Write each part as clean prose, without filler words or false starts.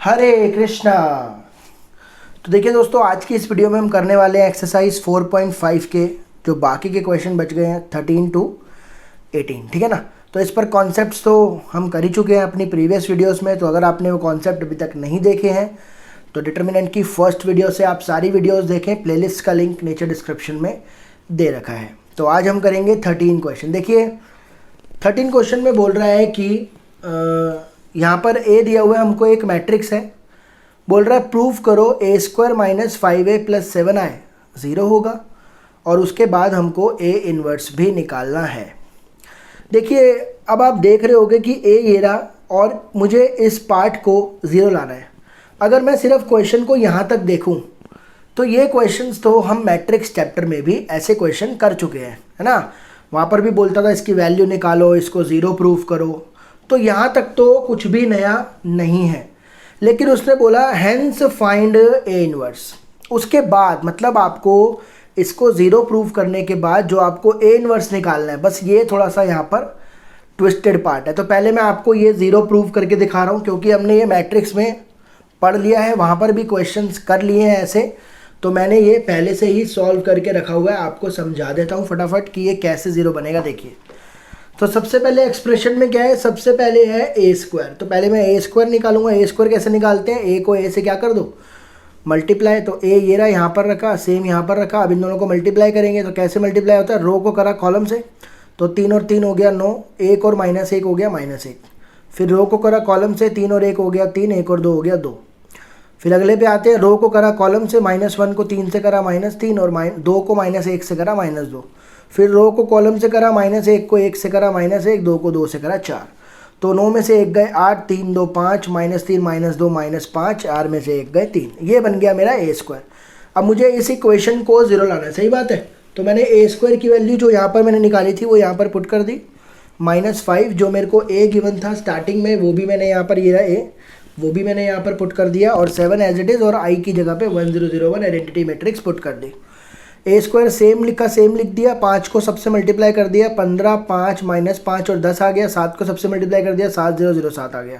हरे कृष्णा। तो देखिए दोस्तों, आज की इस वीडियो में हम करने वाले हैं एक्सरसाइज 4.5 के जो बाकी के क्वेश्चन बच गए हैं 13 टू 18, ठीक है ना। तो इस पर कॉन्सेप्ट्स तो हम कर ही चुके हैं अपनी प्रीवियस वीडियोस में। तो अगर आपने वो कॉन्सेप्ट अभी तक नहीं देखे हैं तो डिटर्मिनेंट की फर्स्ट वीडियो से आप सारी वीडियोस देखें। प्लेलिस्ट का लिंक नीचे डिस्क्रिप्शन में दे रखा है। तो आज हम करेंगे 13 क्वेश्चन। देखिए 13 क्वेश्चन में बोल रहा है कि यहाँ पर ए दिया हुआ है, हमको एक मैट्रिक्स है। बोल रहा है प्रूव करो ए square minus 5a plus 7i 0 होगा और उसके बाद हमको ए इन्वर्स भी निकालना है। देखिए अब आप देख रहे होगे कि ए ये रहा और मुझे इस पार्ट को 0 लाना है। अगर मैं सिर्फ क्वेश्चन को यहाँ तक देखूँ तो ये क्वेश्चंस तो हम मैट्रिक्स चैप्टर में भी ऐसे क्वेश्चन कर चुके हैं, है ना। वहाँ पर भी बोलता था इसकी वैल्यू निकालो, इसको 0 प्रूव करो। तो यहाँ तक तो कुछ भी नया नहीं है, लेकिन उसने बोला हैंस फाइंड ए इनवर्स। उसके बाद मतलब आपको इसको 0 प्रूव करने के बाद जो आपको ए इनवर्स निकालना है, बस ये थोड़ा सा यहाँ पर ट्विस्टेड पार्ट है। तो पहले मैं आपको ये 0 प्रूव करके दिखा रहा हूँ, क्योंकि हमने ये मैट्रिक्स में पढ़ लिया है, वहाँ पर भी क्वेश्चंस कर लिए हैं ऐसे। तो मैंने ये पहले से ही सॉल्व करके रखा हुआ है। आपको समझा देता हूँ फटाफट कि ये कैसे 0 बनेगा। देखिए तो सबसे पहले एक्सप्रेशन में क्या है, सबसे पहले है ए स्क्वायर। तो पहले मैं ए स्क्वायर निकालूंगा। ए स्क्वायर कैसे निकालते हैं, ए को ए से क्या कर दो, मल्टीप्लाई। तो ए ये रहा, यहाँ पर रखा, सेम यहाँ पर रखा। अब इन दोनों को मल्टीप्लाई करेंगे तो कैसे मल्टीप्लाई होता है, रो को करा कॉलम से, तो 3 और 3 हो गया 9, 1 और -1 हो गया -1। फिर रो को करा कॉलम से, 3 और 1 हो गया 3, 1 और 2 हो गया 2। फिर अगले पे आते हैं, रो को करा कॉलम से, -1 को 3 से करा -3 और 2 को -1 से करा -2। फिर रो को कॉलम से करा, -1 को 1 से करा -1, 2 को 2 से करा 4। तो 9 में से 1 गए 8, 3 2 5, -3 -2 -5, 4 में से 1 गए 3। ये बन गया मेरा ए स्क्वायर। अब मुझे इस इक्वेशन को 0 लाना है, सही बात है। तो मैंने ए स्क्वायर की वैल्यू जो यहाँ पर मैंने निकाली थी वो यहाँ पर पुट कर दी। -5 जो मेरे को ए गिवन था स्टार्टिंग में, वो भी मैंने यहाँ पर, ये रहा ए, वो भी मैंने यहाँ पर पुट कर दिया। और 7 एज इट इज़ और आई की जगह पे 1001 आइडेंटिटी मैट्रिक्स पुट कर दी। ए स्क्वायर सेम लिखा, सेम लिख दिया। 5 को सबसे मल्टीप्लाई कर दिया, 15, 5 -5 और 10 आ गया। 7 को सबसे मल्टीप्लाई कर दिया, 7 0 0 7 आ गया।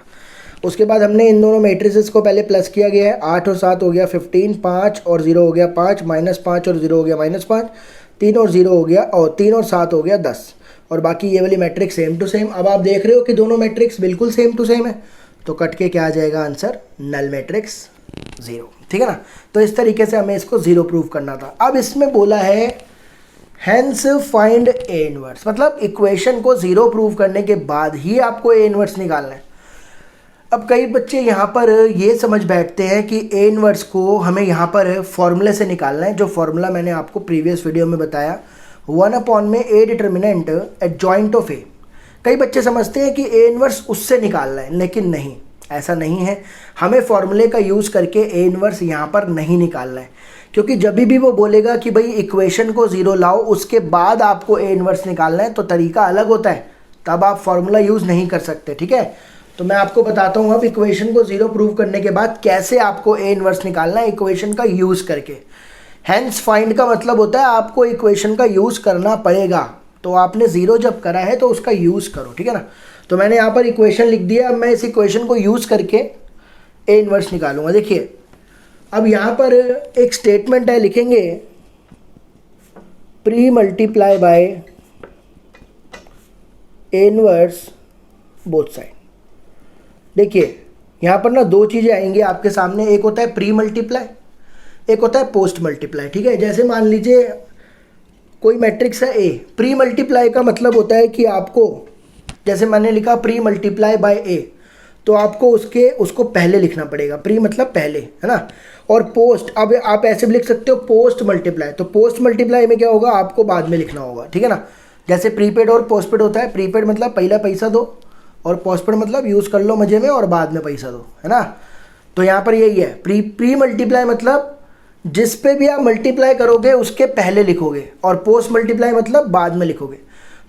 उसके बाद हमने इन दोनों मैट्रिसेस को पहले प्लस किया गया है। 8 और 7 हो गया 15, 5 और 0 हो गया 5, -5 और 0 हो गया -5, 3 और 0 हो गया, और 3 और 7 हो गया 10। और बाकी ये वाली मैट्रिक्स सेम टू सेम। अब आप देख रहे हो कि दोनों मैट्रिक्स बिल्कुल सेम टू सेम है, तो कट के क्या आ जाएगा आंसर, नल मैट्रिक्स 0, ठीक है ना। तो इस तरीके से हमें इसको 0 प्रूव करना था। अब इसमें बोला है हैंस फाइंड ए इनवर्स, मतलब इक्वेशन को 0 प्रूव करने के बाद ही आपको ए इनवर्स निकालना है। अब कई बच्चे यहाँ पर ये समझ बैठते हैं कि ए इनवर्स को हमें यहाँ पर फॉर्मूले से निकालना है, जो फॉर्मूला मैंने आपको प्रीवियस वीडियो में बताया, 1 में ए डिटर्मिनेंट एडजॉइंट ऑफ ए। कई बच्चे समझते हैं कि ए इनवर्स उससे निकालना है, लेकिन नहीं, ऐसा नहीं है। हमें फॉर्मूले का यूज़ करके ए इनवर्स यहाँ पर नहीं निकालना है, क्योंकि जब भी वो बोलेगा कि भाई इक्वेशन को 0 लाओ उसके बाद आपको ए इनवर्स निकालना है, तो तरीका अलग होता है, तब आप फॉर्मूला यूज़ नहीं कर सकते, ठीक है। तो मैं आपको बताता हूँ अब इक्वेशन को 0 प्रूव करने के बाद कैसे आपको ए इनवर्स निकालना है इक्वेशन का यूज़ करके। हैंस फाइंड का मतलब होता है आपको इक्वेशन का यूज़ करना पड़ेगा। तो आपने 0 जब करा है तो उसका यूज़ करो, ठीक है ना। तो मैंने यहाँ पर इक्वेशन लिख दिया। अब मैं इस इक्वेशन को यूज़ करके ए इनवर्स निकालूंगा। देखिए अब यहाँ पर एक स्टेटमेंट है, लिखेंगे pre multiply by A inverse both side. देखिए यहाँ पर ना 2 चीज़ें आएंगी आपके सामने, एक होता है प्री मल्टीप्लाई, एक होता है पोस्ट मल्टीप्लाई, ठीक है। जैसे मान लीजिए कोई मैट्रिक्स है ए, प्री मल्टीप्लाई का मतलब होता है कि आपको, जैसे मैंने लिखा प्री मल्टीप्लाई बाय ए, तो आपको उसको पहले लिखना पड़ेगा। प्री मतलब पहले, है ना। और पोस्ट, अब आप ऐसे भी लिख सकते हो पोस्ट मल्टीप्लाई। तो पोस्ट मल्टीप्लाई में क्या होगा, आपको बाद में लिखना होगा, ठीक है ना। जैसे प्रीपेड और पोस्टपेड होता है, प्रीपेड मतलब पहला पैसा दो और पोस्टपेड मतलब यूज़ कर लो मज़े में और बाद में पैसा दो, है ना। तो यहाँ पर यही है, प्री मल्टीप्लाई मतलब जिस पे भी आप मल्टीप्लाई करोगे उसके पहले लिखोगे, और पोस्ट मल्टीप्लाई मतलब बाद में लिखोगे।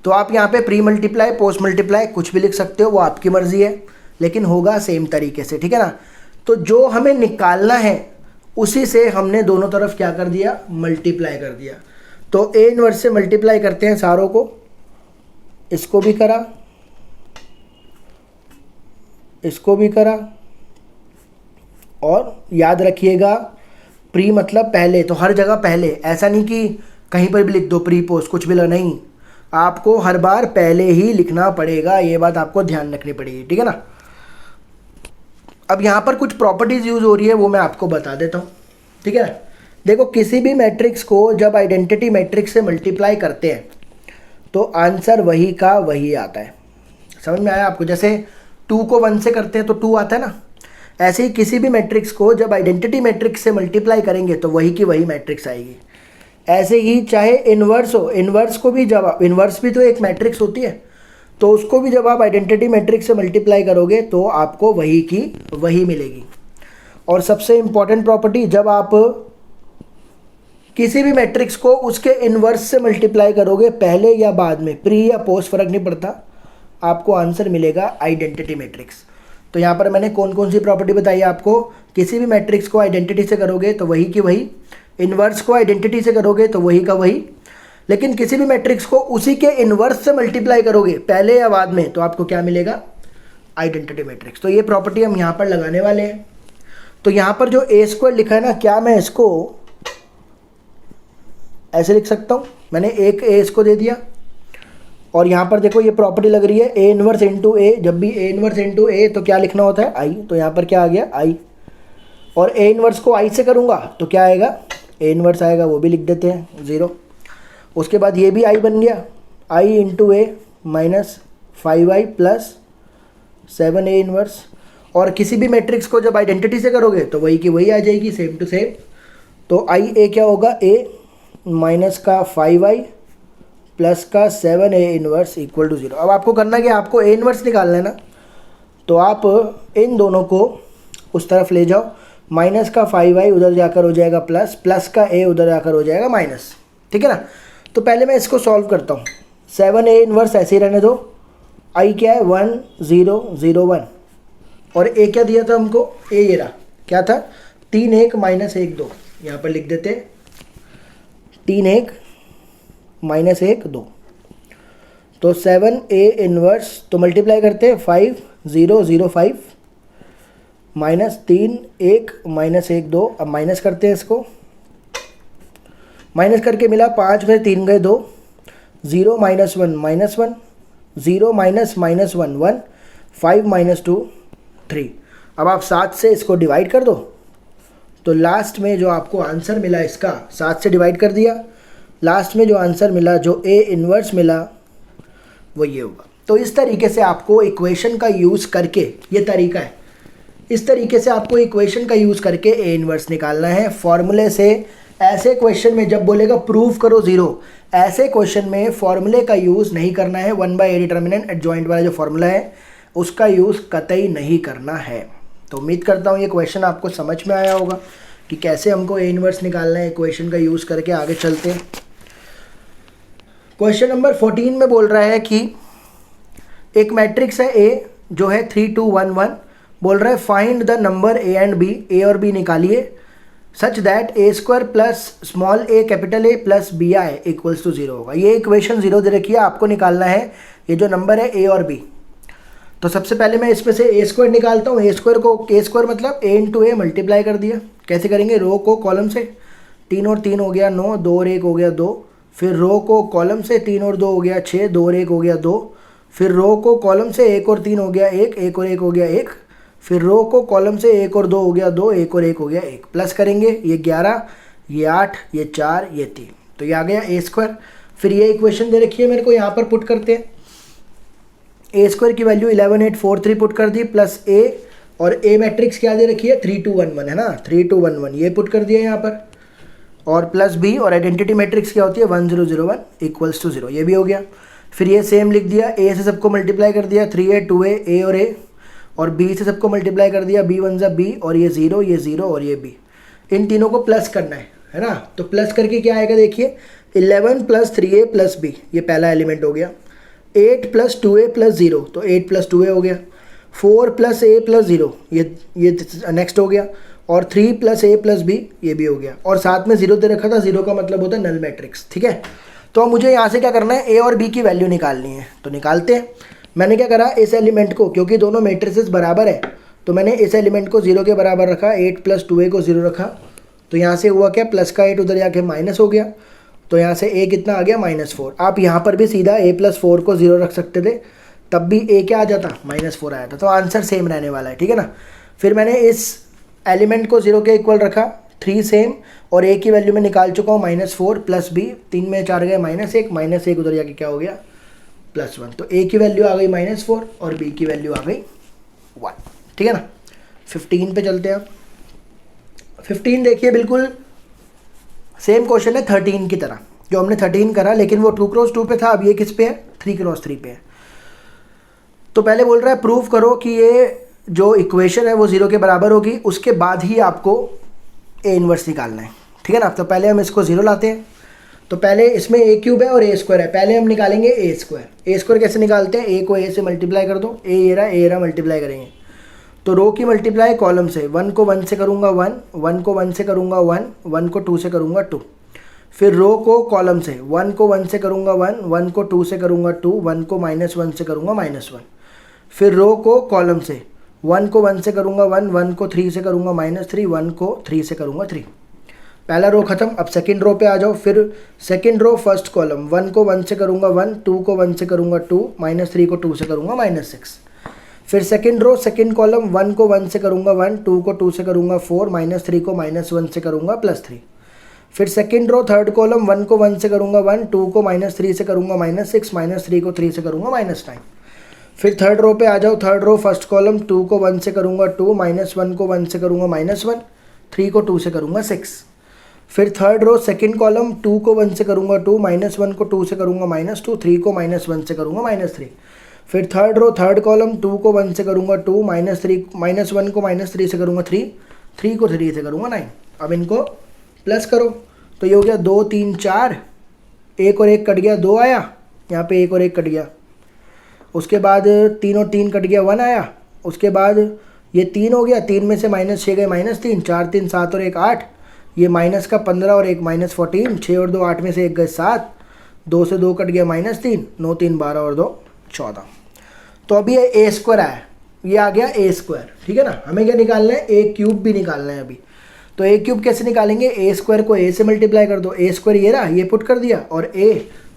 तो आप यहाँ पे प्री मल्टीप्लाई, पोस्ट मल्टीप्लाई कुछ भी लिख सकते हो, वो आपकी मर्जी है, लेकिन होगा सेम तरीके से, ठीक है ना। तो जो हमें निकालना है उसी से हमने दोनों तरफ क्या कर दिया, मल्टीप्लाई कर दिया। तो ए इनवर्स से मल्टीप्लाई करते हैं सारों को, इसको भी करा, इसको भी करा, और याद रखिएगा प्री मतलब पहले, तो हर जगह पहले, ऐसा नहीं कि कहीं पर भी लिख दो प्री पोस्ट कुछ भी नहीं, आपको हर बार पहले ही लिखना पड़ेगा, ये बात आपको ध्यान रखनी पड़ेगी, ठीक है ना। अब यहाँ पर कुछ प्रॉपर्टीज़ यूज़ हो रही है वो मैं आपको बता देता हूँ, ठीक है। देखो किसी भी मैट्रिक्स को जब आइडेंटिटी मैट्रिक्स से मल्टीप्लाई करते हैं तो आंसर वही का वही आता है। समझ में आया आपको? जैसे 2 को 1 से करते हैं तो 2 आता है ना, ऐसे ही किसी भी मैट्रिक्स को जब आइडेंटिटी मैट्रिक्स से मल्टीप्लाई करेंगे तो वही की वही मैट्रिक्स आएगी। ऐसे ही चाहे इन्वर्स हो, इन्वर्स को भी जब इन्वर्स भी तो एक मैट्रिक्स होती है, तो उसको भी जब आप आइडेंटिटी मैट्रिक्स से मल्टीप्लाई करोगे तो आपको वही की वही मिलेगी। और सबसे इम्पॉर्टेंट प्रॉपर्टी, जब आप किसी भी मैट्रिक्स को उसके इन्वर्स से मल्टीप्लाई करोगे पहले या बाद में, प्री या पोस्ट फर्क नहीं पड़ता, आपको आंसर मिलेगा आइडेंटिटी मैट्रिक्स। तो यहाँ पर मैंने कौन कौन सी प्रॉपर्टी बताई आपको, किसी भी मैट्रिक्स को आइडेंटिटी से करोगे तो वही की वही, इन्वर्स को आइडेंटिटी से करोगे तो वही का वही, लेकिन किसी भी मैट्रिक्स को उसी के इन्वर्स से मल्टीप्लाई करोगे पहले या बाद में तो आपको क्या मिलेगा, आइडेंटिटी मैट्रिक्स। तो ये प्रॉपर्टी हम यहाँ पर लगाने वाले हैं। तो यहाँ पर जो ए स्क्वायर लिखा है ना, क्या मैं इसको ऐसे लिख सकता हूँ, मैंने एक ए इसको दे दिया, और यहाँ पर देखो ये प्रॉपर्टी लग रही है ए इनवर्स इंटू ए, जब भी ए इनवर्स इंटू ए तो क्या लिखना होता है, आई, तो यहाँ पर क्या आ गया, आई। और ए इनवर्स को आई से करूँगा तो क्या आएगा, ए इनवर्स आएगा, वो भी लिख देते हैं 0। उसके बाद ये भी आई बन गया, i into a minus 5i plus 7a inverse. और किसी भी मैट्रिक्स को जब आइडेंटिटी से करोगे तो वही की वही आ जाएगी, सेम टू सेम। तो आई ए क्या होगा, ए माइनस का 5i प्लस का 7a इनवर्स इक्वल टू 0। अब आपको करना क्या, आपको ए इनवर्स निकालना है ना, तो आप इन दोनों को उस तरफ ले जाओ, माइनस का 5i उधर जाकर हो जाएगा प्लस, प्लस का a उधर जाकर हो जाएगा माइनस, ठीक है ना। तो पहले मैं इसको सॉल्व करता हूँ, 7a इनवर्स ऐसे ही रहने दो, i क्या है 1 0 0 1, और a क्या दिया था हमको, a ये रहा, क्या था 3 1 माइनस 1 2, यहाँ पर लिख देते 3 1 माइनस 1 2। तो 7a इनवर्स, तो मल्टीप्लाई करते हैं 5 0 0 5 माइनस 3 1 माइनस 1 2। अब माइनस करते हैं इसको, माइनस करके मिला 5 में 3 गए 2, 0 minus 1 minus 1, 0 minus minus 1 1, 5 minus 2 3। अब आप 7 से इसको डिवाइड कर दो, तो लास्ट में जो आपको आंसर मिला इसका, 7 से डिवाइड कर दिया, लास्ट में जो आंसर मिला, जो ए इन्वर्स मिला, वो ये होगा। तो इस तरीके से आपको इक्वेशन का यूज़ करके, ये तरीका है, इस तरीके से आपको इक्वेशन का यूज़ करके ए इन्वर्स निकालना है फॉर्मूले से। ऐसे क्वेश्चन में जब बोलेगा प्रूव करो 0, ऐसे क्वेश्चन में फॉर्मूले का यूज़ नहीं करना है, 1/a डिटर्मिनेंट एडजॉइंट वाला जो फॉर्मूला है उसका यूज़ कतई नहीं करना है। तो उम्मीद करता हूँ ये क्वेश्चन आपको समझ में आया होगा कि कैसे हमको ए इन्वर्स निकालना है इक्वेशन का यूज़ करके। आगे चलते हैं, क्वेश्चन नंबर 14 में बोल रहा है कि एक मैट्रिक्स है ए जो है 3 2 1 1, बोल रहा है find the number a and b, a और बी निकालिए, such that a square plus small a capital A plus b i equals to 0 होगा। ये इक्वेशन 0 दे रखी है, आपको निकालना है ये जो नंबर है ए और बी। तो सबसे पहले मैं इसमें से ए स्क्वायर निकालता हूँ, ए स्क्वायर मतलब ए इंटू ए मल्टीप्लाई कर दिया, कैसे करेंगे, रो को कॉलम से, 3 और 3 हो गया 9, 2 और 1 हो गया 2, फिर रो को कॉलम से 3 और 2 हो गया 6, 2 और 1 हो गया 2, फिर रो को कॉलम से 1 और 3 हो गया 1, 1 और 1 हो गया 1, फिर रो को कॉलम से 1 और 2 हो गया 2, 1 और 1 हो गया 1, प्लस करेंगे ये 11, ये 8, ये 4, ये 3, तो ये आ गया ए स्क्वायर। फिर ये इक्वेशन दे रखी है मेरे को, यहाँ पर पुट करते हैं, ए स्क्वायर की वैल्यू 11843 पुट कर दी, प्लस ए, और ए मैट्रिक्स क्या दे रखी है 3 2 1 1 है ना, 3 2 1 1 ये पुट कर दिया यहाँ पर, और प्लस बी, और आइडेंटिटी मैट्रिक्स क्या होती है 1 0 0 1 इक्वल्स टू 0, ये भी हो गया। फिर ये सेम लिख दिया, ए से सबको मल्टीप्लाई कर दिया, 3a 2a ए और ए, और बी से सबको मल्टीप्लाई कर दिया, बी 1 बी, और ये 0 और ये बी, इन तीनों को प्लस करना है ना। तो प्लस करके क्या आएगा देखिए, 11 प्लस 3a प्लस बी, ये पहला एलिमेंट हो गया, 8 प्लस 2a प्लस 0, तो 8 प्लस 2a हो गया, 4 प्लस a प्लस 0, ये नेक्स्ट हो गया, और 3 प्लस a प्लस b, ये भी हो गया, और साथ में 0 दे रखा था, 0 का मतलब होता है नल मैट्रिक्स, ठीक है। तो अब मुझे यहाँ से क्या करना है, a और b की वैल्यू निकालनी है, तो निकालते हैं। मैंने क्या करा, इस एलिमेंट को, क्योंकि दोनों मैट्रिसेस बराबर है तो मैंने इस एलिमेंट को 0 के बराबर रखा, 8 + 2a को 0 रखा, तो यहाँ से हुआ क्या, प्लस का 8 उधर जाके माइनस हो गया, तो यहाँ से a कितना आ गया, -4। आप यहाँ पर भी सीधा a + 4 को 0 रख सकते थे, तब भी a क्या आ जाता, -4 आया था, तो आंसर सेम रहने वाला है, ठीक है ना। फिर मैंने इस एलिमेंट को 0 के इक्वल रखा, 3 सेम, और a की वैल्यू में निकाल चुका हूँ -4 + b, 3 में 4 गए -1, -1 उधर जाके क्या हो गया, +1। तो a की वैल्यू आ गई -4 और b की वैल्यू आ गई 1, ठीक है ना। 15 पे चलते हैं आप। 15 देखिए बिल्कुल सेम क्वेश्चन है 13 की तरह, जो हमने 13 करा, लेकिन वो 2 × 2 पे था, अब ये किस पे है, 3 × 3 पे है। तो पहले बोल रहा है प्रूव करो कि ये जो इक्वेशन है वो 0 के बराबर होगी, उसके बाद ही आपको a इन्वर्स निकालना है, ठीक है ना। तो पहले हम इसको 0 लाते हैं, तो पहले इसमें a³ है और a² है, पहले हम निकालेंगे a² कैसे निकालते हैं, a को a से मल्टीप्लाई कर दो, ये रहा मल्टीप्लाई करेंगे, तो रो की मल्टीप्लाई कॉलम से, 1 को 1 से करूँगा 1, 1 को 1 से करूँगा 1, 1 को 2 से करूँगा 2, फिर रो को कॉलम से, 1 को 1 से करूँगा 1, 1 को 2 से करूँगा 2, 1 को -1 से करूँगा -1, फिर रो को कॉलम से, 1 को 1 से करूँगा 1, 1 को 3 से करूँगा -3, 1 को 3 से करूँगा 3। पहला रो खत्म। अब सेकंड रो पे आ जाओ, फिर सेकंड रो फर्स्ट कॉलम, 1 को 1 से करूँगा 1, 2 को 1 से करूँगा 2, -3 को 2 से करूँगा -6। फिर सेकंड रो सेकंड कॉलम, 1 को 1 से करूँगा 1, 2 को 2 से करूँगा 4, -3 को -1 से करूँगा +3। फिर सेकंड रो थर्ड कॉलम, 1 को 1 से करूँगा 1, 2 को -3 से करूँगा -6, -3 को 3 से करूँगा -9। फिर थर्ड रो पे आ जाओ, थर्ड रो फर्स्ट कॉलम, 2 को 1 से करूँगा 2, -1 को 1 से करूँगा -1, 3 को 2 से करूँगा 6। फिर थर्ड रो सेकंड कॉलम, 2 को 1 से करूँगा 2, -1 को 2 से करूँगा -2, 3 को -1 से करूँगा -3। फिर थर्ड रो थर्ड कॉलम, 2 को 1 से करूँगा 2, -1 को -3 से करूँगा 3, 3 को 3 से करूँगा 9। अब इनको प्लस करो, तो ये हो गया 2 3 4, 1 और 1 कट गया 2 आया, यहाँ पे 1 और 1 कट गया, उसके बाद 3 और 3 कट गया 1 आया, उसके बाद ये 3 हो गया, 3 में से -6 गए -3, 4 3 7 और 1 8, ये माइनस का 15 और 1 -14, 6 और 2 8 में से 1 गए 7, 2 से 2 कट गया -3, 9 3 12 और 2 14। तो अभी ये a² आया, ये आ गया a², ठीक है ना। हमें क्या निकालना है, a³ भी निकालना है अभी। तो a³ कैसे निकालेंगे, a² को a से मल्टीप्लाई कर दो, a² ये रहा, ये पुट कर दिया, और a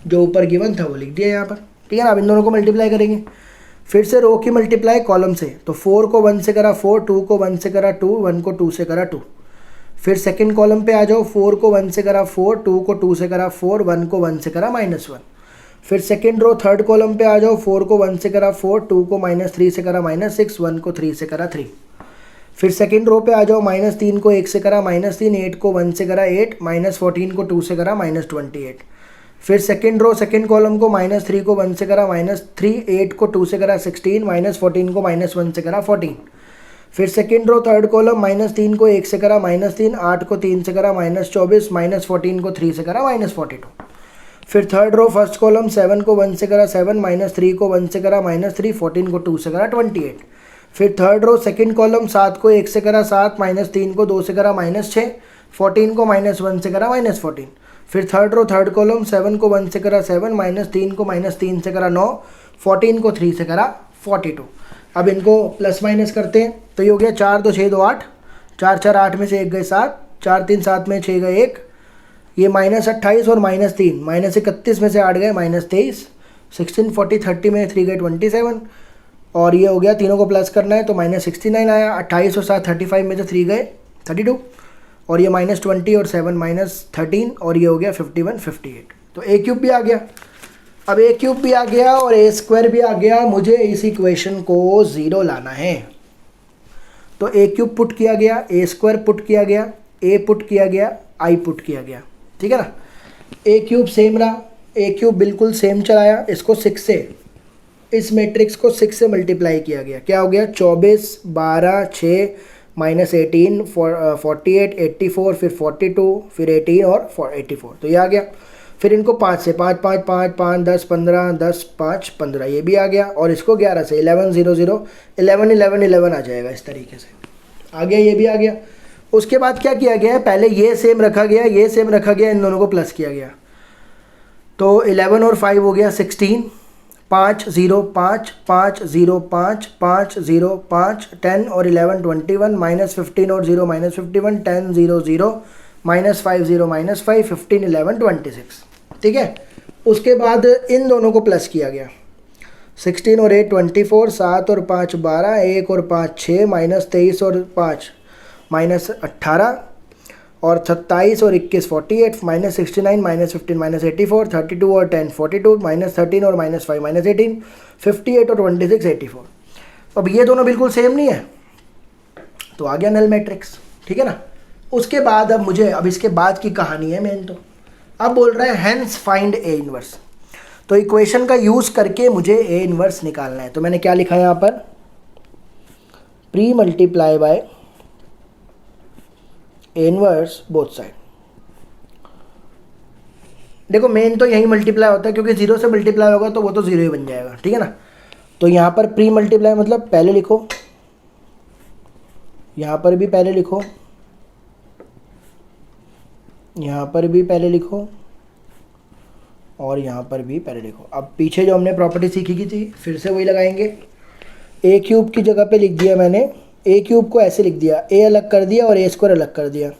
जो ऊपर गिवन था वो लिख दिया यहाँ पर, ठीक है ना। अब इन दोनों को मल्टीप्लाई करेंगे, फिर से रो की मल्टीप्लाई कॉलम से, तो 4 को 1 से करा 4, 2 को 1 से करा 2, 1 को 2 से करा 2। फिर सेकंड कॉलम पे आ जाओ, 4 को 1 से करा 4, 2 को 2 से करा 4, 1 को 1 से करा -1। फिर सेकंड रो थर्ड कॉलम पे आ जाओ, 4 को 1 से करा 4, 2 को -3 से करा -6, 1 को 3 से करा 3। फिर सेकंड रो पे आ जाओ, -3 को 1 से करा -3, 8 को 1 से करा 8, -14 को 2 से करा -28। फिर सेकंड रो सेकंड कॉलम को, -3 को 1 से करा -3, 8 को 2 से करा 16, -14 को -1 से करा 14। फिर सेकंड रो थर्ड कॉलम, -3 को 1 से करा -3, 8 को 3 से करा -24, -14 को 3 से करा -42। फिर थर्ड रो फर्स्ट कॉलम, 7 को 1 से करा 7, -3 को 1 से करा -3, 14 को 2 से करा 28। फिर थर्ड रो सेकंड कॉलम, 7 को 1 से करा 7, -3 को 2 से करा -6, 14 को -1 से करा -14। फिर थर्ड रो थर्ड कॉलम, 7 को 1 से करा 7, -3 को -3 से करा 9, 14 को 3 से करा 42। अब इनको प्लस माइनस करते हैं, तो ये हो गया 4 2 6 2 8, 4 4 8 में से 1 गए 7, 4 3 7 में 6 गए 1, ये -28 और -3, -31 में से 8 गए -23, 16 40 30 में 3 गए 27, और ये हो गया, तीनों को प्लस करना है तो -69 आया, 28 और 7 35 में से 3 गए 32, और ये -20 और 7 -13, और ये हो गया 51 58। तो a³ भी आ गया। अब a³ भी आ गया और a² भी आ गया, मुझे इस इक्वेशन को 0 लाना है। तो a³ पुट किया गया, a² पुट किया गया, a पुट किया गया, i पुट किया गया, ठीक है ना। a³ सेम रहा, a³ बिल्कुल सेम चलाया, इसको 6 से, इस मैट्रिक्स को 6 से मल्टीप्लाई किया गया, क्या हो गया 24 12 6 -18 48 84, फिर 42, फिर 18 और 84, तो ये आ गया। फिर इनको 5 से, 5 5 5 5 10 15 10 5 15, ये भी आ गया, और इसको 11 से 11 0 0 11 11 11 आ जाएगा, इस तरीके से आ गया, ये भी आ गया। उसके बाद क्या किया गया है, पहले ये सेम रखा गया, ये सेम रखा गया, इन दोनों को प्लस किया गया, तो 11 और 5 हो गया 16, 5 0 5 5 0 5 5 0 5 10 और 11 21 -15 और 0 -51 10 0 0 -5 0 -5 15 11 26। ठीक है, उसके बाद इन दोनों को प्लस किया गया, 16 और 8 24, 7 और 5 12, 1 और 5 6, -23 और 5 -18 और 27 और 21 48, -69 -15 -84, 32 और 10 42, -13 और -5 -18, 58 और 26 84। अब ये दोनों बिल्कुल सेम नहीं है, तो आ गया नल मैट्रिक्स। ठीक है ना। उसके बाद अब इसके बाद की कहानी है मेन। तो अब बोल रहा है हेंस फाइंड ए इनवर्स। तो इक्वेशन का यूज़ करके मुझे ए इनवर्स निकालना है। तो मैंने क्या लिखा है यहाँ पर, pre multiply by A inverse both side. देखो मेन तो यही मल्टीप्लाई होता है, क्योंकि 0 से मल्टीप्लाई होगा तो वो तो 0 ही बन जाएगा। ठीक है ना। तो यहाँ पर प्री मल्टीप्लाई मतलब पहले लिखो, यहाँ पर भी पहले लिखो, यहाँ पर भी पहले लिखो और यहाँ पर भी पहले लिखो। अब पीछे जो हमने प्रॉपर्टी सीखी की थी फिर से वही लगाएंगे। ए क्यूब की जगह पे लिख दिया मैंने, ए क्यूब को ऐसे लिख दिया, ए अलग कर दिया और ए स्क्वायर अलग कर दिया।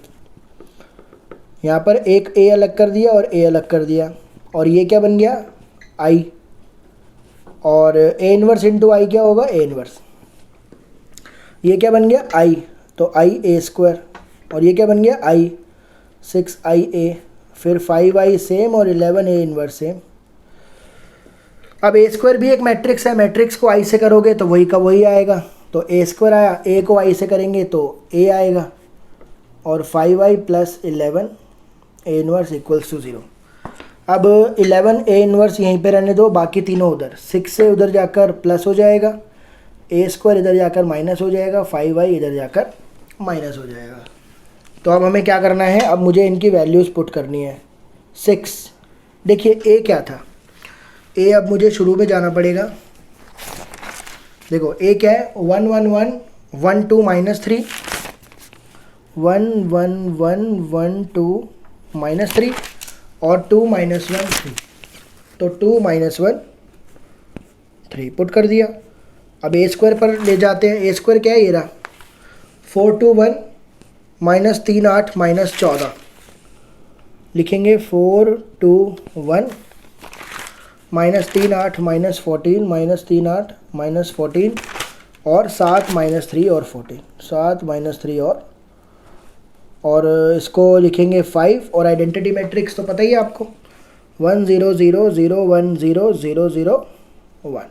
यहाँ पर एक ए अलग कर दिया और ए अलग कर दिया, और ये क्या बन गया, आई। और ए इनवर्स इंटू आई क्या होगा, ए इनवर्स। ये क्या बन गया, आई, तो आई ए स्क्वायर। और ये क्या बन गया, आई 6 आई ए, फिर 5 आई सेम और 11 ए इनवर्स सेम। अब ए स्क्वायर भी एक मैट्रिक्स है, मैट्रिक्स को आई से करोगे तो वही का वही आएगा। तो ए स्क्वायर आया, ए को आई से करेंगे तो ए आएगा, और 5 i plus 11 a inverse equals to 0। अब 11 ए इनवर्स यहीं पे रहने दो, बाकी तीनों उधर, 6 से उधर जाकर प्लस हो जाएगा, ए स्क्वायर इधर जाकर माइनस हो जाएगा, 5 आई इधर जाकर माइनस हो जाएगा। तो अब हमें क्या करना है, अब मुझे इनकी वैल्यूज़ पुट करनी है। 6, देखिए ए क्या था, ए अब मुझे शुरू में जाना पड़ेगा। देखो ए क्या है, 1 1 1 1 2 -3, 1 1 1 1 2 -3 और 2 -1 3, तो 2 -1 3 पुट कर दिया। अब ए स्क्वायर पर ले जाते हैं, ए स्क्वायर क्या है, ये रहा 4 2 1 -3 8 -14, लिखेंगे 4 2 1 -3 8 -14 -3 8 -14 और 7 -3 और 14, 7 -3 और इसको लिखेंगे 5। और आइडेंटिटी मैट्रिक्स तो पता ही है आपको, 1 0 0 0 1 0 0 0 1।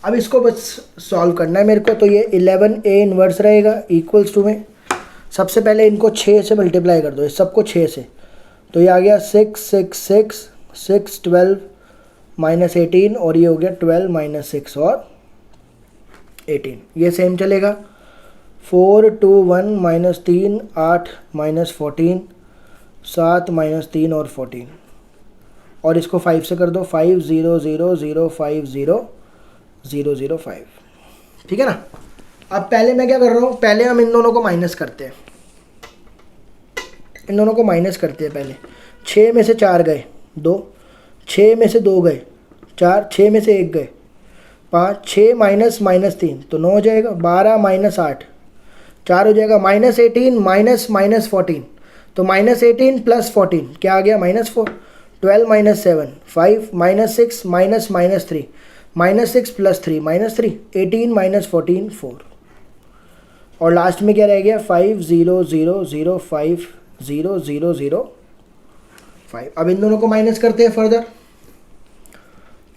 अब इसको बस सॉल्व करना है मेरे को। तो ये 11 ए इनवर्स रहेगा इक्वल्स टू में, सबसे पहले इनको 6 से मल्टीप्लाई कर दो, इस सबको 6 से, तो ये आ गया 6 6 6 6 12 -18 और ये हो गया 12 -6 और 18। ये सेम चलेगा, 4 2 1 -3 8 -14 7 -3 और 14, और इसको 5 से कर दो, 5 0 0 0 5 0 0 0 5। ठीक है ना। अब पहले मैं क्या कर रहा हूँ, पहले हम इन दोनों को माइनस करते हैं, इन दोनों को माइनस करते हैं पहले। 6 में से 4 गए 2, 6 में से 2 गए 4, 6 में से 1 गए 5, 6 -3 तो 9 हो जाएगा, 12 -8 4 हो जाएगा, -18 -14, तो -18 + 14 क्या आ गया, -4, 12 -7 5 -6 -3 -6 + 3 -3 18 -14 4, और लास्ट में क्या रह गया, 5 0 0 0 5 0 0 0 5। अब इन दोनों को माइनस करते हैं फर्दर,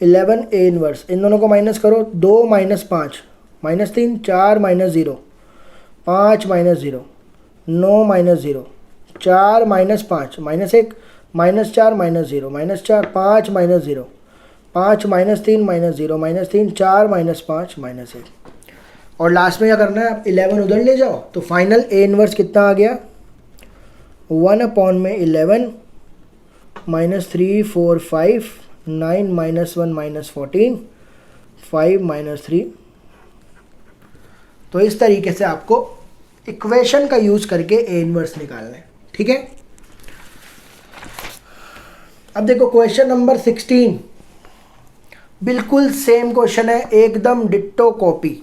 11 ए इनवर्स, इन दोनों को माइनस करो, 2 - 5 -3 4 -0 5 -0 9 -0 4 -5 -1 -4 -0 -4 5 -0 5 -3 -0 -3 4 -5 -1, और लास्ट में क्या करना है, आप 11 उधर ले जाओ, तो फाइनल ए इनवर्स कितना आ गया, 1/11 -3 4 5 9 -1 -14 5 -3। तो इस तरीके से आपको इक्वेशन का यूज करके ए इनवर्स निकालना है। ठीक है। अब देखो क्वेश्चन नंबर 16, बिल्कुल सेम क्वेश्चन है, एकदम डिट्टो कॉपी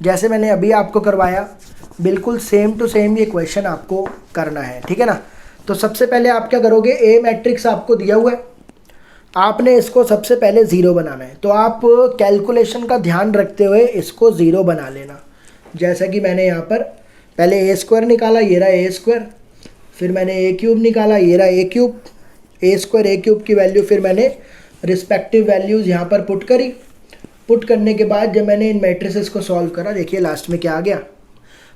जैसे मैंने अभी आपको करवाया, बिल्कुल सेम टू सेम ये क्वेश्चन आपको करना है, ठीक है ना। तो सबसे पहले आप क्या करोगे, ए मैट्रिक्स आपको दिया हुआ है, आपने इसको सबसे पहले ज़ीरो बनाना है। तो आप कैलकुलेशन का ध्यान रखते हुए इसको ज़ीरो बना लेना। जैसा कि मैंने यहाँ पर पहले ए स्क्वायर निकाला, ये रहा ए स्क्वायर, फिर मैंने ए क्यूब निकाला, ये रहा ए क्यूब, ए स्क्वायर ए क्यूब की वैल्यू फिर मैंने रिस्पेक्टिव वैल्यूज़ यहाँ पर पुट करी। पुट करने के बाद जब मैंने इन मैट्रिसेस को सॉल्व करा, देखिए लास्ट में क्या आ गया।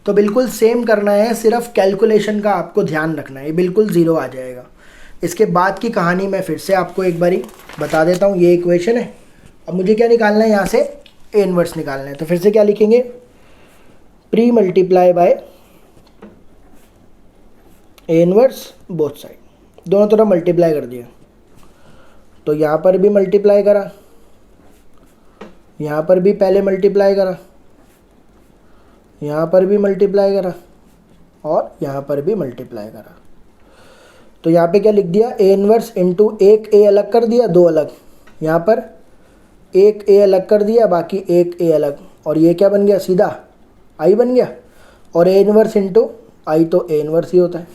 तो बिल्कुल सेम करना है, सिर्फ कैलकुलेशन का आपको ध्यान रखना है, ये बिल्कुल ज़ीरो आ जाएगा। इसके बाद की कहानी मैं फिर से आपको एक बारी बता देता हूँ। ये इक्वेशन है, अब मुझे क्या निकालना है, यहाँ से ए इनवर्स निकालना है। तो फिर से क्या लिखेंगे, pre multiply by A inverse both side, दोनों तरफ मल्टीप्लाई कर दिया। तो यहाँ पर भी मल्टीप्लाई करा, यहाँ पर भी पहले मल्टीप्लाई करा, यहाँ पर भी मल्टीप्लाई करा और यहाँ पर भी मल्टीप्लाई करा। तो यहाँ पे क्या लिख दिया, ए इनवर्स इंटू एक ए अलग कर दिया, दो अलग, यहाँ पर एक ए अलग कर दिया, बाकी एक ए अलग, और ये क्या बन गया, सीधा आई बन गया। और ए इनवर्स इंटू आई तो ए इनवर्स ही होता है।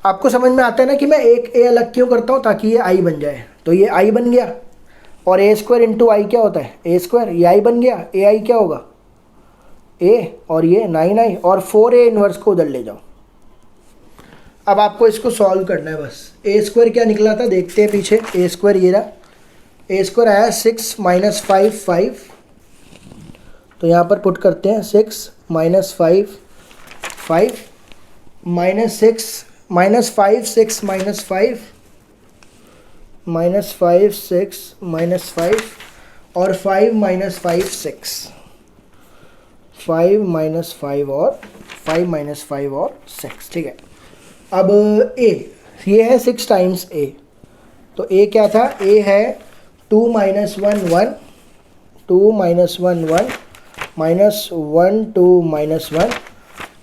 आपको समझ में आता है ना कि मैं एक ए अलग क्यों करता हूँ, ताकि ये आई बन जाए। तो ये आई बन गया, और ए स्क्वायर इंटू आई क्या होता है, ए स्क्वायर, ये आई बन गया, ए आई क्या होगा, ए, और ये 9i, और 4a इनवर्स को उधर ले जाओ। अब आपको इसको सॉल्व करना है बस। ए स्क्वायर क्या निकला था, देखते हैं पीछे। ए स्क्वायर ये रहा, ए स्क्वायर आया 6 - 5 5। तो यहाँ पर पुट करते हैं 6 - 5 5 -6 -5 6 -5 -5 6 -5 और 5 - 5 6, 5 - 5 और 5 - 5 और 6, ठीक है। अब ए, ये है 6 टाइम्स ए, तो ए क्या था, ए है 2 - 1 1, 2 - 1 1 -1 2 - 1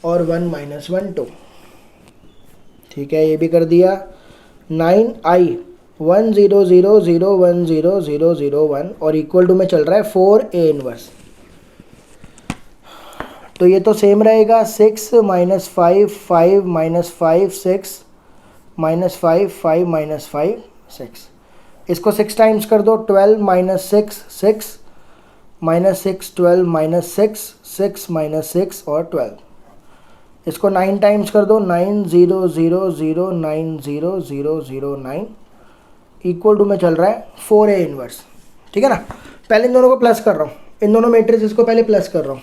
और 1 - 1 2, ठीक है। ये भी कर दिया। 9i 1 0 0 0 1 0 0 0 1 और इक्वल टू में चल रहा है 4a इनवर्स। तो ये तो सेम रहेगा, 6 - 5 5 -5 6 -5 5 -5 6। इसको 6 टाइम्स कर दो, 12 - 6 6 -6 12 - 6 6 -6 और 12। इसको 9 टाइम्स कर दो, 9 0 0 0 9 0 0 0 9 इक्वल टू में चल रहा है 4a इनवर्स, ठीक है ना। पहले इन दोनों को प्लस कर रहा हूँ, इन दोनों मैट्रिसेस को पहले प्लस कर रहा हूँ।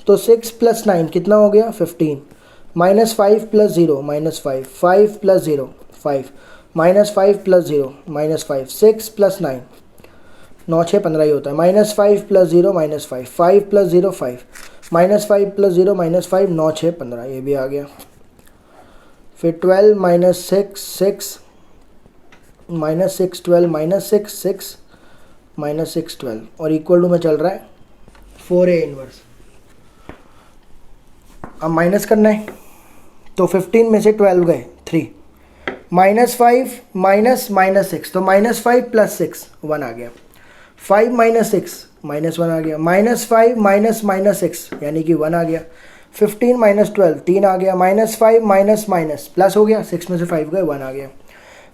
तो 6 + 9 कितना हो गया, 15 -5 + 0 -5 5 + 0 5 -5 + 0 -5 6 + 9 9 6 15 ही होता है, -5 + 0 -5 5 + 0 5 -5 + 0 -5 9 6 15, ये भी आ गया। फिर 12 - 6 6 -6 12 -6 6 -6 12 और इक्वल टू में चल रहा है 4a इनवर्स। अब माइनस करना है, तो 15 में से 12 गए 3, -5 -6, तो -5 + 6 1 आ गया, 5 - 6 -1 आ गया, -5 -6 यानी कि 1 आ गया, 15 - 12 3 आ गया, -5 प्लस हो गया, 6 में से 5 गए 1 आ गया,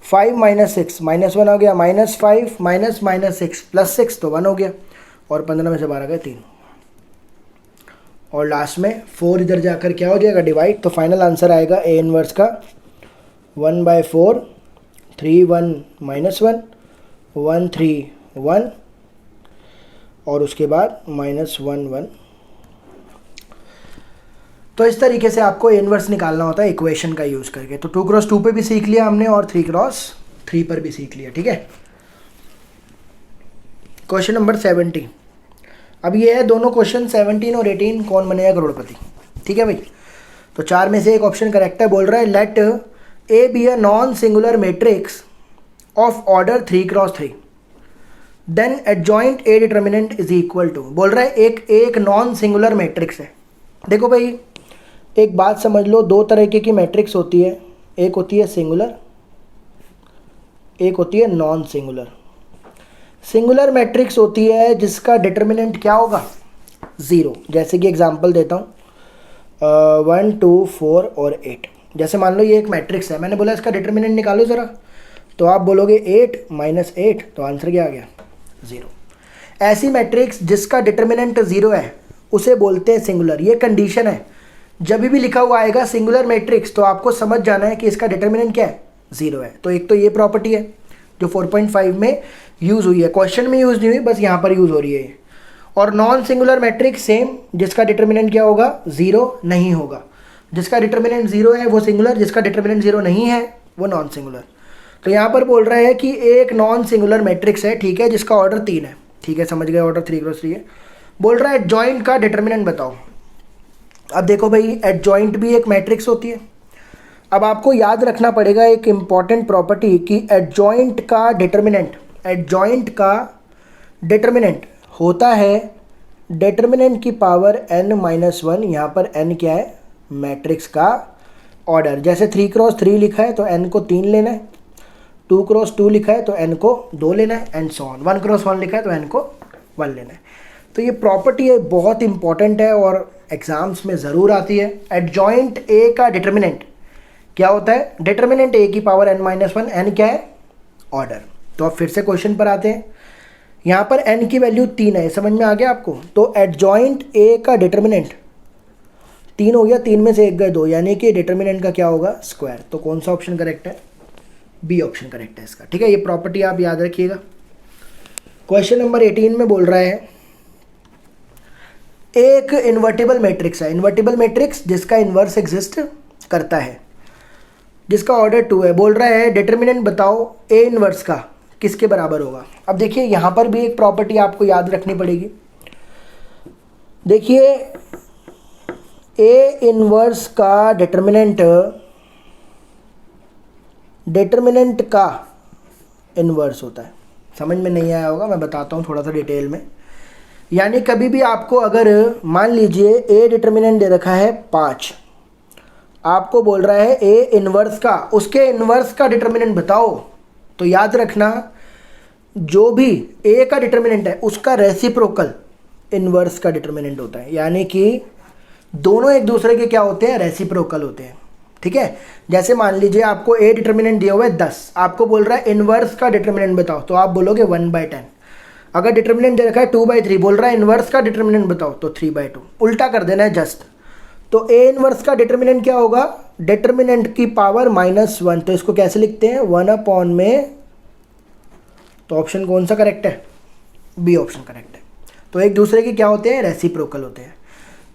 5 - 6 -1 आ गया, -5 -6 + 6 तो 1 हो गया, और 15 में से 12 गए 3, और लास्ट में 4 इधर जाकर क्या हो जाएगा, डिवाइड। तो फाइनल आंसर आएगा ए इनवर्स का 1/4 3 1 -1 1 3 1 और उसके बाद -1 1। तो इस तरीके से आपको ए इनवर्स निकालना होता है इक्वेशन का यूज़ करके। तो 2x2 पे भी सीख लिया हमने और 3x3 पर भी सीख लिया, ठीक है। Question number 70। अब ये है दोनों क्वेश्चन 17 और 18, कौन बनेगा करोड़पति, ठीक है भाई। तो 4 में से एक ऑप्शन करेक्ट है। बोल रहा है let A B a non singular matrix of order 3x3 then adjoint A determinant is equal to. बोल रहा है एक नॉन सिंगुलर मैट्रिक्स है। देखो भाई एक बात समझ लो, दो तरीके की मैट्रिक्स होती है, एक होती है सिंगुलर, एक होती है नॉन सिंगुलर। सिंगुलर मैट्रिक्स होती है जिसका डिटर्मिनेंट क्या होगा, 0। जैसे कि एग्जांपल देता हूँ 1 2 4 और 8। जैसे मान लो ये एक मैट्रिक्स है, मैंने बोला इसका डिटर्मिनेंट निकालो ज़रा, तो आप बोलोगे 8 माइनस 8, तो आंसर क्या आ गया, 0। ऐसी मैट्रिक्स जिसका डिटर्मिनेंट 0 है उसे बोलते हैं सिंगुलर। ये कंडीशन है, जब भी लिखा हुआ आएगा सिंगुलर मैट्रिक्स तो आपको समझ जाना है कि इसका डिटर्मिनेंट क्या है, 0 है। तो एक तो ये प्रॉपर्टी है जो 4.5 में यूज़ हुई है, क्वेश्चन में यूज़ नहीं हुई, बस यहाँ पर यूज़ हो रही है ये। और नॉन सिंगुलर मैट्रिक्स सेम, जिसका डिटर्मिनेंट क्या होगा, 0 नहीं होगा। जिसका डिटर्मिनेंट 0 है वो सिंगुलर, जिसका डिटर्मिनेंट 0 नहीं है वो नॉन सिंगुलर। तो यहाँ पर बोल रहा है कि एक नॉन सिंगुलर मैट्रिक्स है, ठीक है, जिसका ऑर्डर 3 है, ठीक है, समझ गए, ऑर्डर 3x3 है। बोल रहा है एडजॉइंट का डिटर्मिनेंट बताओ। अब देखो भाई, एडजॉइंट भी एक मैट्रिक्स होती है। अब आपको याद रखना पड़ेगा एक इम्पॉर्टेंट प्रॉपर्टी कि एडजॉइंट का डिटर्मिनेंट होता है डिटर्मिनेंट की पावर n-1। यहाँ पर n क्या है, मैट्रिक्स का ऑर्डर। जैसे 3x3 लिखा है तो n को 3 लेना है, 2x2 लिखा है तो n को 2 लेना है, एंड सो ऑन। 1x1 लिखा है तो n को 1 लेना है। तो ये प्रॉपर्टी है, बहुत इंपॉर्टेंट है और एग्जाम्स में ज़रूर आती है। एडजॉइंट ए का डिटर्मिनेंट क्या होता है, डिटर्मिनेंट ए की पावर n-1, n क्या है, ऑर्डर। तो अब फिर से क्वेश्चन पर आते हैं। यहाँ पर n की वैल्यू 3 है, समझ में आ गया आपको। तो एडजॉइंट ए का डिटर्मिनेंट 3 हो गया, 3 में से 1 गए 2, यानी कि डिटर्मिनेंट का क्या होगा, स्क्वायर। तो कौन सा ऑप्शन करेक्ट है, बी ऑप्शन करेक्ट है इसका, ठीक है। ये प्रॉपर्टी आप याद रखिएगा। क्वेश्चन नंबर 18 में बोल रहा है एक इन्वर्टिबल मैट्रिक्स है, इन्वर्टिबल मैट्रिक्स जिसका इन्वर्स एग्जिस्ट करता है, जिसका ऑर्डर 2 है। बोल रहा है डिटर्मिनेंट बताओ ए इन्वर्स का किसके बराबर होगा। अब देखिए यहाँ पर भी एक प्रॉपर्टी आपको याद रखनी पड़ेगी। देखिए ए इन्वर्स का डिटर्मिनेंट का इन्वर्स होता है। समझ में नहीं आया होगा, मैं बताता हूँ थोड़ा सा डिटेल में। यानी कभी भी आपको अगर मान लीजिए ए डिटर्मिनेंट दे रखा है 5, आपको बोल रहा है ए इन्वर्स का, उसके इन्वर्स का डिटर्मिनेंट बताओ, तो याद रखना जो भी ए का डिटर्मिनेंट है उसका रेसिप्रोकल इन्वर्स का डिटर्मिनेंट होता है। यानी कि दोनों एक दूसरे के क्या होते हैं, रेसिप्रोकल होते हैं, ठीक है। जैसे मान लीजिए आपको ए डिटर्मिनेंट दिया हुआ है 10, आपको बोल रहा है इन्वर्स का डिटर्मिनेंट बताओ, तो आप बोलोगे 1/10। अगर डिटर्मिनेंट दे रखा है 2/3, बोल रहा है इन्वर्स का डिटर्मिनेंट बताओ, तो 3/2। उल्टा कर देना है जस्ट। तो ए इन्वर्स का डिटर्मिनेंट क्या होगा, डिटर्मिनेंट की पावर -1। तो इसको कैसे लिखते हैं, 1/, में। तो ऑप्शन कौन सा करेक्ट है, बी ऑप्शन करेक्ट है। तो एक दूसरे के क्या होते हैं, रेसिप्रोकल होते हैं।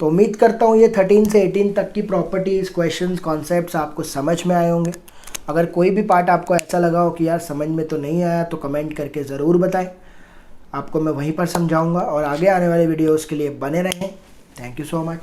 तो उम्मीद करता हूँ ये 13 से 18 तक की प्रॉपर्टीज़, क्वेश्चंस, कॉन्सेप्ट्स आपको समझ में आए होंगे। अगर कोई भी पार्ट आपको ऐसा लगा हो कि यार समझ में तो नहीं आया, तो कमेंट करके ज़रूर बताएं, आपको मैं वहीं पर समझाऊंगा। और आगे आने वाले वीडियोस के लिए बने रहें। Thank you so much.